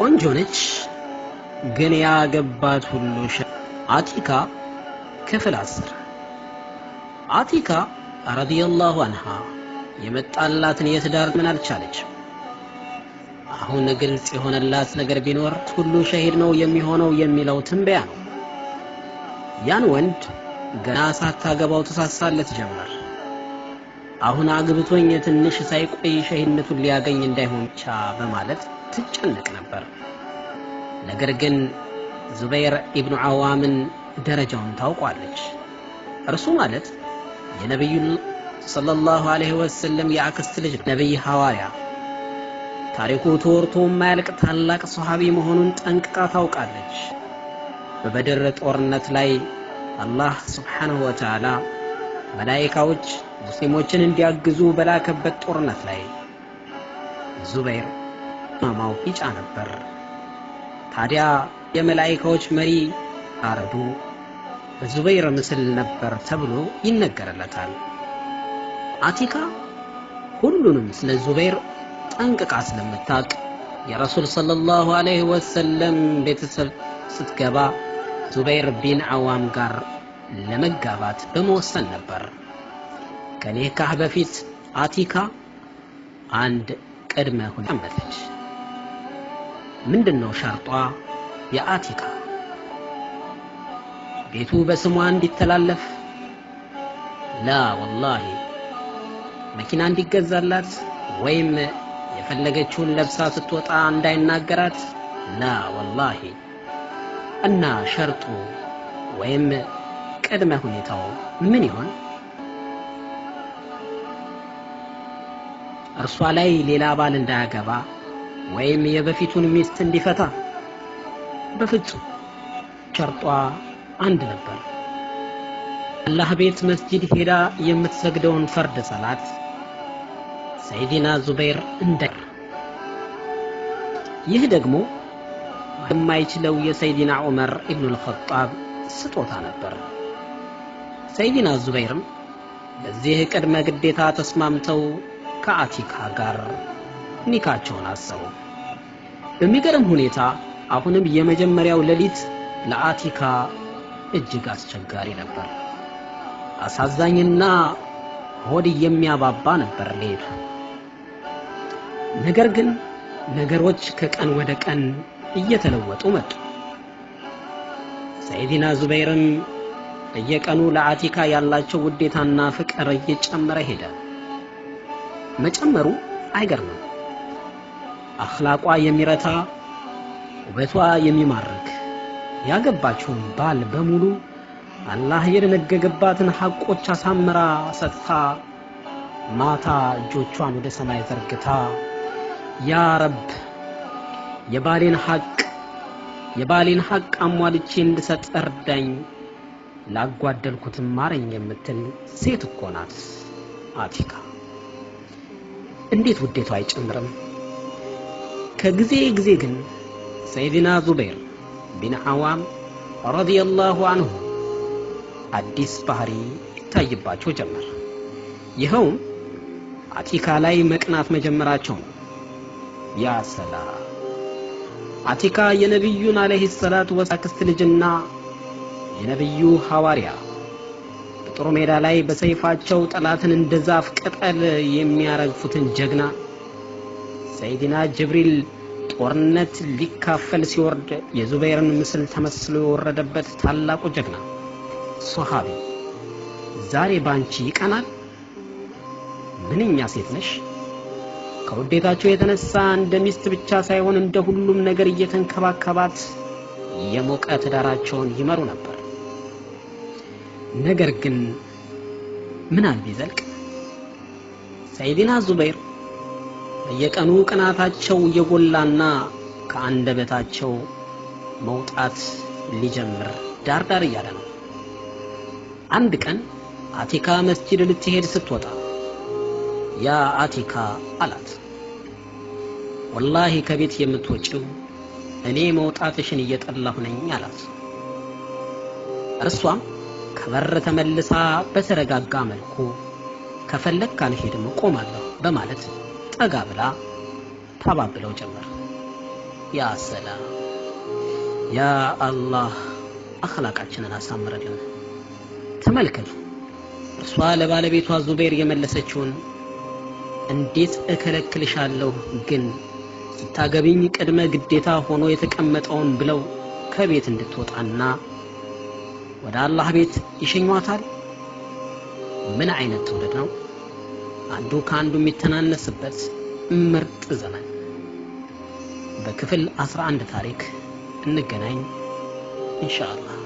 ቆንጆ ነች ግን ያገባት ሁሉ አቲካ ክፍል 10 አቲካ ረዲየላሁ ዐንሃ የመጣላትን የትዳር ምን አልቻለች። አሁን ግልጽ የሆነላት ነገር ቢኖር ሁሉ ሸሂድ ነው የሚሆነው የሚለው ትንበያ ነው። ያን ወንድ ገና ሳታገባው ተሳሳለት ጀመር። አሁን አግብቶኝ ትንሽ ሳይቆይ ሸሂድነቱን ሊያገኝ እንዳይሆን ብቻ በማለት ትጨነቅ ነበር። ነገር ግን ዙበይር ኢብኑ አዋምን ደረጃውን ታውቋለች። እርሱ ማለት የነብዩ ሰለላሁ ዐለይሂ ወሰለም የአክስት ልጅ ነብይ ሐዋርያ ታሪኩ ተወርቶ የማያልቅ ታላቅ ሱሐቢ መሆኑን ጠንቅቃ ታውቃለች። በበድር ጦርነት ላይ አላህ ሱብሓነሁ ወተዓላ መላእክቶች ሙስሊሞችን እንዲያግዙ በላከበት ጦርነት ላይ ዙበይር ማማው ቢጫ ነበር። ታዲያ የመላእክቶች መሪ አረዱ በዙበይር ምስል ነበር ተብሎ ይነገርለታል። አቲካ ሁሉንም ስለ ዙበይር ጠንቅቃ ስለምታውቅ የረሱል ሰለላሁ ዐለይሂ ወሰለም ቤተሰብ ስትገባ ዙበይር ቢን አዋም ጋር ለመጋባት በመወሰን ነበር። ከኒካህ በፊት አቲካ አንድ ቅድመ ሁኔታ አመጣች። ምንድነው ሸርጧ? የአቲካ ቤቱ በስሟ እንዲተላለፍ ላ ወላሂ መኪና እንዲገዛላት ወይም የፈለገችውን ለብሳ ስትወጣ እንዳይናገራት ላ ወላሂ። እና ሸርጡ ወይም ቅድመ ሁኔታው ምን ይሆን? እርሷ ላይ ሌላ ባል እንዳያገባ ወይም የበፊቱን ሚስት እንዲፈታ። በፍጹም ሸርጧ አንድ ነበር። አላህ ቤት መስጂድ ሄዳ የምትሰግደውን ፈርድ ሰላት ሰይዲና ዙበይር እንዳይ። ይህ ደግሞ የማይችለው የሰይዲና ዑመር ኢብኑ አልኸጣብ ስጦታ ነበር። ሰይዲና ዙበይርም ለዚህ ቅድመ ግዴታ ተስማምተው ከአቲካ ጋር ኒካቸውን አሰሩ። በሚገርም ሁኔታ አሁንም የመጀመሪያው ሌሊት ለአቲካ እጅግ አስቸጋሪ ነበር። አሳዛኝና ሆድ የሚያባባ ነበር ሌሊቱ። ነገር ግን ነገሮች ከቀን ወደ ቀን እየተለወጡ መጡ። ሰይዲና ዙበይርም በየቀኑ ለአቲካ ያላቸው ውዴታና ፍቅር እየጨመረ ሄደ። መጨመሩ አይገርምም። አኽላቋ የሚረታ ውበቷ የሚማርክ ያገባችውን ባል በሙሉ አላህ የደነገገባትን ሐቆች አሳምራ ሰጥታ ማታ እጆቿን ወደ ሰማይ ዘርግታ ያ ረብ የባሌን ሐቅ አሟልቼ እንድሰጥ እርዳኝ፣ ላጓደልኩትም ማረኝ የምትል ሴት እኮ ናት አቲካ። እንዴት ውዴቷ አይጨምርም? ከጊዜ ጊዜ ግን ሰይዲና ዙበይር ቢን አዋም ረዲየላሁ ዐንሁ አዲስ ባህሪ ይታይባቸው ጀመር። ይኸውም አቲካ ላይ መቅናት መጀመራቸው ነው። ያ ሰላም! አቲካ የነብዩን አለይሂ ሰላቱ ወሰላም ልጅና የነብዩ ሐዋርያ በጦር ሜዳ ላይ በሰይፋቸው ጠላትን እንደ ዛፍ ቅጠል የሚያረግፉትን ጀግና ሰይዲና ጅብሪል ጦርነት ሊካፈል ሲወርድ የዙበይርን ምስል ተመስሎ የወረደበት ታላቁ ጀግና ሱሐቢ ዛሬ ባንቺ ይቀናል? ምንኛ ሴት ነሽ! ከውዴታቸው የተነሳ እንደ ሚስት ብቻ ሳይሆን እንደ ሁሉም ነገር እየተንከባከባት የሞቀ ትዳራቸውን ይመሩ ነበር። ነገር ግን ምን ቢዘልቅ ሰይዲና ዙበይር በየቀኑ ቅናታቸው የጎላና ከአንደበታቸው መውጣት ሊጀምር ዳርዳር እያለ ነው። አንድ ቀን አቲካ መስጂድ ልትሄድ ስትወጣ ያ አቲካ አላት፣ ወላሂ ከቤት የምትወጪው እኔ መውጣትሽን እየጠላሁ ነኝ አላት። እርሷም ከበር ተመልሳ በተረጋጋ መልኩ ከፈለክ ካልሄድም ቆማለሁ በማለት ጠጋ ብላ ታባብለው ጀመር። ያ ሰላም ያ አላህ አኽላቃችንን አሳምረልን። ተመልከቱ እርሷ ለባለቤቷ ዙበይር የመለሰችውን እንዴት እከለክልሻለሁ ግን ስታገቢኝ ቅድመ ግዴታ ሆኖ የተቀመጠውን ብለው ከቤት እንድትወጣና ወደ አላህ ቤት ይሸኟታል። ምን አይነት ትውልድ ነው! አንዱ ከአንዱ የሚተናነስበት ምርጥ ዘመን። በክፍል 11 ታሪክ እንገናኝ ኢንሻአላህ።